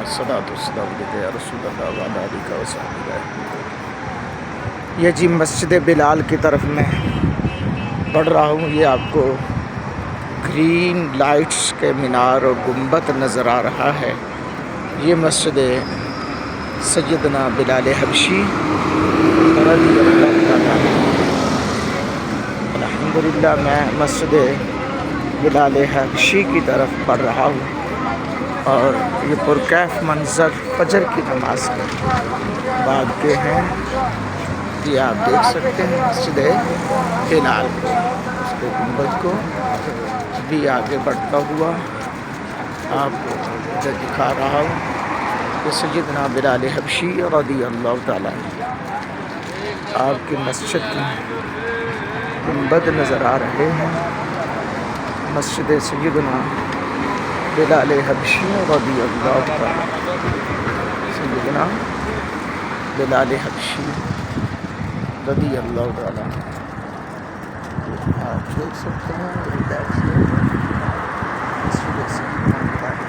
الصلاۃ والسلام علیک یا رسول اللہ وعلی آلہ وصحبہ۔ یہ جی مسجد بلال کی طرف میں بڑھ رہا ہوں، یہ آپ کو گرین لائٹس کے مینار اور گنبد نظر آ رہا ہے۔ یہ مسجد سیدنا بلال حبشی رضی اللہ تعالیٰ عنہ۔ الحمدللہ میں مسجد بلال حبشی کی طرف بڑھ رہا ہوں اور یہ پرکیف منظر فجر کی نماز کے بعد کے ہیں۔ یہ آپ دیکھ سکتے ہیں مسجد بلال کو، اس کے گنبد کو بھی آگے بڑھتا ہوا آپ کو دکھا رہا ہوں کہ سیدنا بلال حبشی رضی اللہ تعالیٰ عنہ آپ کی مسجد کی گنبد نظر آ رہے ہیں۔ مسجد سیدنا بلال حبشی رضی اللہ تعالیٰ، سیدنا بلال حبشی رضی اللہ تعالیٰ، آپ دیکھ سکتے ہیں مسجد سیدنا بلال